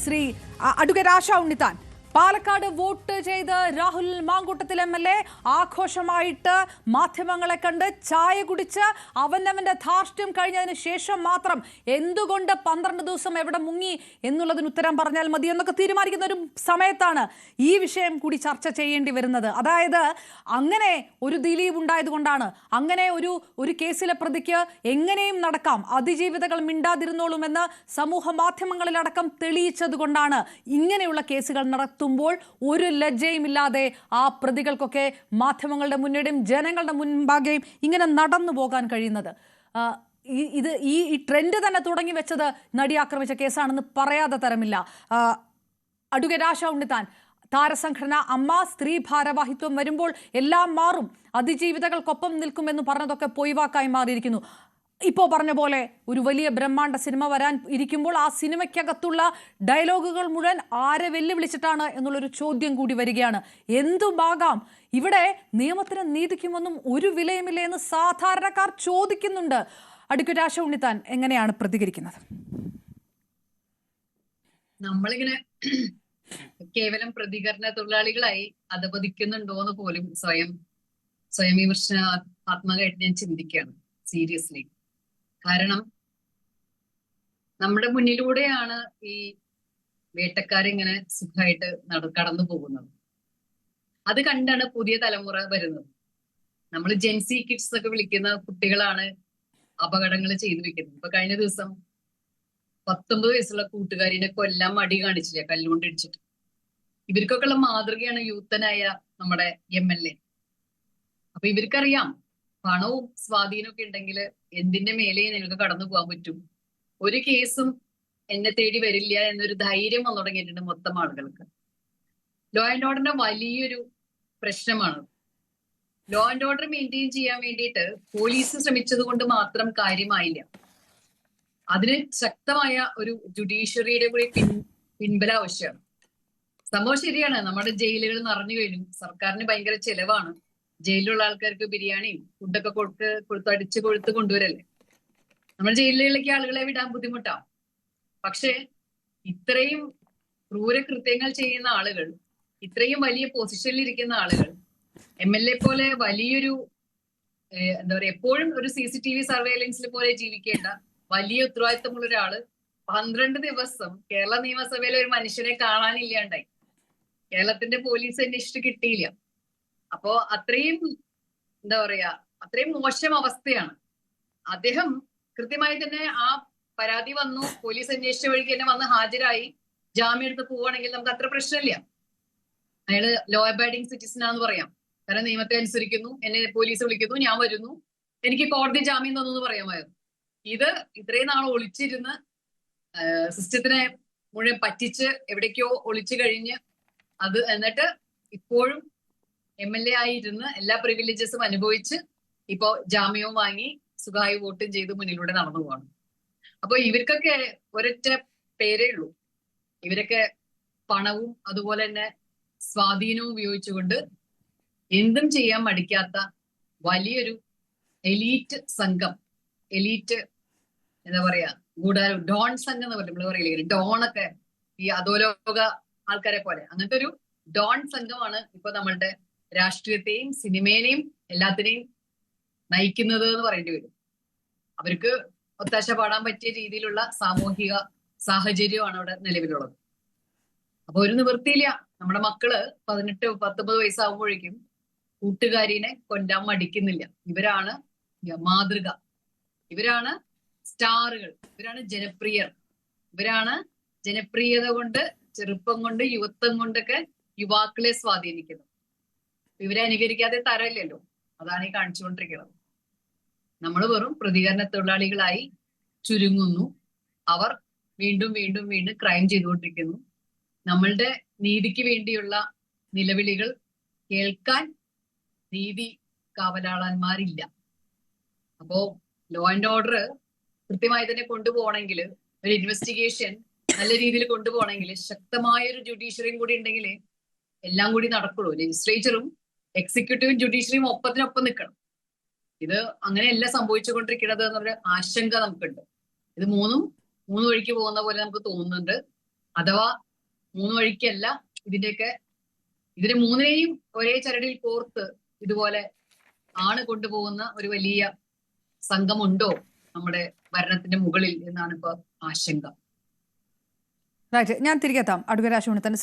Shri advocate ആശ Unnithan, Palakkad vote ചെയ്ത് Rahul Mamkootathil MLA ആഘോഷമായിട്ട് മാധ്യമങ്ങളെ കണ്ട് ചായ കുടിച്ച് അവനവന്റെ ധാർഷ്ട്യം കഴിഞ്ഞതിന് ശേഷം മാത്രം എന്തുകൊണ്ട് 12 ദിവസം എവിടെ മുങ്ങി എന്നുള്ളതിന് ഉത്തരം പറഞ്ഞാൽ മതി എന്നൊക്കെ തീരുമാനിക്കുന്ന ഒരു സമയത്താണ് ഈ വിഷയം കൂടി ചർച്ച ചെയ്യേണ്ടി വരുന്നത്. അതായത് അങ്ങനെ ഒരു ദിലീപ് ഉണ്ടായതുകൊണ്ടാണ്, അങ്ങനെ ഒരു കേസിലെ പ്രതിക്ക് എങ്ങനെയും നടക്കാം, അതിജീവിതകൾ മിണ്ടാതിരുന്നോളുമെന്ന് സമൂഹ മാധ്യമങ്ങളിലടക്കം തെളിയിച്ചത് കൊണ്ടാണ് ഇങ്ങനെയുള്ള കേസുകൾ നടത്തുമ്പോൾ ഒരു ലജ്ജയുമില്ലാതെ ആ പ്രതികൾക്കൊക്കെ മാധ്യമങ്ങളുടെ മുന്നിലും ജനങ്ങളുടെ മുൻപാകെയും ഇങ്ങനെ നടന്നു പോകാൻ കഴിയുന്നത്. ഈ ട്രെൻഡ് തന്നെ തുടങ്ങി വെച്ചത് നടി ആക്രമിച്ച കേസാണെന്ന് പറയാതെ തരമില്ല. അഡ്വക്കേറ്റ് ആശ ഉണ്ണിത്താൻ, താരസംഘടന അമ്മ സ്ത്രീ ഭാരവാഹിത്വം വരുമ്പോൾ എല്ലാം മാറും, അതിജീവിതകൾക്കൊപ്പം നിൽക്കുമെന്ന് പറഞ്ഞതൊക്കെ പൊയ്വാക്കായി മാറിയിരിക്കുന്നു. ഇപ്പോൾ പറഞ്ഞ പോലെ ഒരു വലിയ ബ്രഹ്മാണ്ഡ സിനിമ വരാൻ ഇരിക്കുമ്പോൾ ആ സിനിമയ്ക്കകത്തുള്ള ഡയലോഗുകൾ മുഴുവൻ ആരെ വെല്ലുവിളിച്ചിട്ടാണ് എന്നുള്ളൊരു ചോദ്യം കൂടി വരികയാണ്. എന്തുമാകാം, ഇവിടെ നിയമത്തിന് നീതിക്കുമൊന്നും ഒരു വിലയുമില്ല എന്ന് സാധാരണക്കാർ ചോദിക്കുന്നുണ്ട്. അഡ്വക്കേറ്റ് ആശ ഉണ്ണിത്താൻ എങ്ങനെയാണ് പ്രതികരിക്കുന്നത്? നമ്മളിങ്ങനെ കേവലം പ്രതികരണ തൊഴിലാളികളായി അധപതിക്കുന്നുണ്ടോന്ന് പോലും സ്വയം വിമർശനാത്മകമായിട്ട് ഞാൻ ചിന്തിക്കുകയാണ് സീരിയസ്ലി. കാരണം നമ്മുടെ മുന്നിലൂടെയാണ് ഈ വേട്ടക്കാരിങ്ങനെ സുഖമായിട്ട് കടന്നു പോകുന്നത്. അത് കണ്ടാണ് പുതിയ തലമുറ വരുന്നത്. നമ്മൾ ജെൻസി കിഡ്സ് ഒക്കെ വിളിക്കുന്ന കുട്ടികളാണ് അപകടങ്ങൾ ചെയ്തു വെക്കുന്നത്. ഇപ്പൊ കഴിഞ്ഞ ദിവസം 19 വയസ്സുള്ള കൂട്ടുകാരിനെ കൊല്ലാൻ മടി കാണിച്ചില്ല, കല്ലുകൊണ്ട് ഇടിച്ചിട്ട്. ഇവർക്കൊക്കെ ഉള്ള മാതൃകയാണ് യൂത്തനായ നമ്മുടെ MLA. അപ്പൊ ഇവർക്കറിയാം പണവും സ്വാധീനവും ഒക്കെ ഉണ്ടെങ്കിൽ എന്തിന്റെ മേലെ നിങ്ങൾക്ക് കടന്നു പോകാൻ പറ്റും, ഒരു കേസും എന്നെ തേടി വരില്ല എന്നൊരു ധൈര്യം വന്നു തുടങ്ങിയിട്ടുണ്ട് മൊത്തം ആളുകൾക്ക്. ലോ ആൻഡ് ഓർഡറിന്റെ വലിയൊരു പ്രശ്നമാണ്. ലോ ആൻഡ് ഓർഡർ മെയിൻറ്റെയിൻ ചെയ്യാൻ വേണ്ടിയിട്ട് പോലീസ് ശ്രമിച്ചത് കൊണ്ട് മാത്രം കാര്യമായില്ല. അതിന് ശക്തമായ ഒരു ജുഡീഷ്യറിയുടെ കൂടി പിൻബലം ആവശ്യമാണ്. സംഭവം ശരിയാണ്, നമ്മുടെ ജയിലുകൾ നിറഞ്ഞു കഴിഞ്ഞു, സർക്കാരിന് ഭയങ്കര ചെലവാണ്. ജയിലിലുള്ള ആൾക്കാർക്ക് ബിരിയാണിയും ഫുഡൊക്കെ അടിച്ച് കൊഴുത്ത് കൊണ്ടുവരല്ലേ. നമ്മൾ ജയിലുകളിലേക്ക് ആളുകളെ വിടാൻ ബുദ്ധിമുട്ടാവും. പക്ഷെ ഇത്രയും ക്രൂരകൃത്യങ്ങൾ ചെയ്യുന്ന ആളുകൾ, ഇത്രയും വലിയ പൊസിഷനിൽ ഇരിക്കുന്ന ആളുകൾ, MLA പോലെ വലിയൊരു എന്താ പറയാ, എപ്പോഴും ഒരു CCTV സർവൈലൻസിൽ പോലെ ജീവിക്കേണ്ട വലിയ ഉത്തരവാദിത്തമുള്ള ഒരാള് 12 ദിവസം കേരള നിയമസഭയിലെ ഒരു മനുഷ്യനെ കാണാനില്ലാണ്ടായി. കേരളത്തിന്റെ പോലീസ് അന്വേഷിച്ചിട്ട് കിട്ടിയില്ല. അപ്പോ അത്രയും എന്താ പറയാ, അത്രയും മോശം അവസ്ഥയാണ്. അദ്ദേഹം കൃത്യമായി തന്നെ ആ പരാതി വന്നു, പോലീസ് അന്വേഷിച്ച വഴിക്ക് തന്നെ വന്ന് ഹാജരായി ജാമ്യം എടുത്ത് പോവുകയാണെങ്കിൽ നമുക്ക് അത്ര പ്രശ്നമില്ല. അയാള് ലോ അബൈഡിങ് സിറ്റിസൺ ആണെന്ന് പറയാം. കാരണം നിയമത്തെ അനുസരിക്കുന്നു, എന്നെ പോലീസ് വിളിക്കുന്നു, ഞാൻ വരുന്നു, എനിക്ക് കോടതി ജാമ്യം തന്നു പറയാമായിരുന്നു. ഇത് ഇത്രയും നാൾ ഒളിച്ചിരുന്ന് സിസ്റ്റത്തിനെ മുഴുവൻ പറ്റിച്ച് എവിടേക്കോ ഒളിച്ചു കഴിഞ്ഞ് അത് എന്നിട്ട് ഇപ്പോഴും MLA ആയിരുന്ന് എല്ലാ പ്രിവിലേജസും അനുഭവിച്ച് ഇപ്പോ ജാമ്യവും വാങ്ങി സുഖമായി വോട്ടും ചെയ്ത് മുന്നിലൂടെ നടന്നു പോവാണ്. അപ്പൊ ഇവർക്കൊക്കെ ഒരൊറ്റ പേരേ ഉള്ളൂ, ഇവരൊക്കെ പണവും അതുപോലെ തന്നെ സ്വാധീനവും ഉപയോഗിച്ചുകൊണ്ട് എന്തും ചെയ്യാൻ മടിക്കാത്ത വലിയൊരു എലീറ്റ് സംഘം, എലീറ്റ് എന്താ പറയാ, ഡോൺ സംഘം എന്ന് നമ്മൾ പറയില്ലേ, ഡോണൊക്കെ ഈ അധോലോക ആൾക്കാരെ പോലെ അങ്ങനത്തെ ഒരു ഡോൺ സംഘമാണ് ഇപ്പൊ നമ്മളുടെ രാഷ്ട്രീയത്തെയും സിനിമേനെയും എല്ലാത്തിനെയും നയിക്കുന്നത് എന്ന് പറയേണ്ടി വരും. അവർക്ക് ഒത്താശ പാടാൻ പറ്റിയ രീതിയിലുള്ള സാമൂഹിക സാഹചര്യമാണ് അവിടെ നിലവിലുള്ളത്. അപ്പൊ ഒരു നിവൃത്തിയില്ല. നമ്മുടെ മക്കള് 18-19 വയസ്സാകുമ്പോഴേക്കും കൂട്ടുകാരിനെ കൊല്ലാൻ മടിക്കുന്നില്ല. ഇവരാണ് മാതൃക, ഇവരാണ് സ്റ്റാറുകൾ, ഇവരാണ് ജനപ്രിയർ, ഇവരാണ് ജനപ്രിയത കൊണ്ട്, ചെറുപ്പം കൊണ്ട്, യുവത്വം കൊണ്ടൊക്കെ യുവാക്കളെ സ്വാധീനിക്കുന്നത്. ഇവരെ അനുകരിക്കാതെ തരമില്ലല്ലോ, അതാണ് ഈ കാണിച്ചുകൊണ്ടിരിക്കുന്നത്. നമ്മൾ വെറും പ്രതികരണ തൊഴിലാളികളായി ചുരുങ്ങുന്നു. അവർ വീണ്ടും വീണ്ടും വീണ്ടും ക്രൈം ചെയ്തുകൊണ്ടിരിക്കുന്നു. നമ്മളുടെ നീതിക്ക് വേണ്ടിയുള്ള നിലവിളികൾ കേൾക്കാൻ നീതി കാവലാളന്മാരില്ല. അപ്പോ ലോ ആൻഡ് ഓർഡർ കൃത്യമായി തന്നെ കൊണ്ടുപോകണമെങ്കിൽ, ഒരു ഇൻവെസ്റ്റിഗേഷൻ നല്ല രീതിയിൽ കൊണ്ടുപോകണമെങ്കിൽ ശക്തമായ ഒരു ജുഡീഷ്യറിയും കൂടി ഉണ്ടെങ്കിൽ എല്ലാം കൂടി നടക്കുള്ളൂ. ലെജിസ്ലേച്ചറും എക്സിക്യൂട്ടീവും ജുഡീഷ്യറിയും ഒപ്പത്തിനൊപ്പം നിൽക്കണം. ഇത് അങ്ങനെയല്ല സംഭവിച്ചുകൊണ്ടിരിക്കുന്നത് എന്നൊരു ആശങ്ക നമുക്കുണ്ട്. ഇത് മൂന്നും മൂന്ന് വഴിക്ക് പോകുന്ന പോലെ നമുക്ക് തോന്നുന്നുണ്ട്. അഥവാ മൂന്ന് വഴിക്കല്ല, ഇതിനെ മൂന്നിനെയും ഒരേ ചരടിൽ കോർത്ത് ഇതുപോലെ ആണ് കൊണ്ടുപോകുന്ന ഒരു വലിയ സംഘമുണ്ടോ നമ്മുടെ ഭരണത്തിന്റെ മുകളിൽ എന്നാണ് ഇപ്പൊ ആശങ്ക. റൈറ്റ്, ഞാൻ തിരികെ എത്താം അഡ്വക്കേറ്റ് രാശി ഉണ്ണിത്താൻ.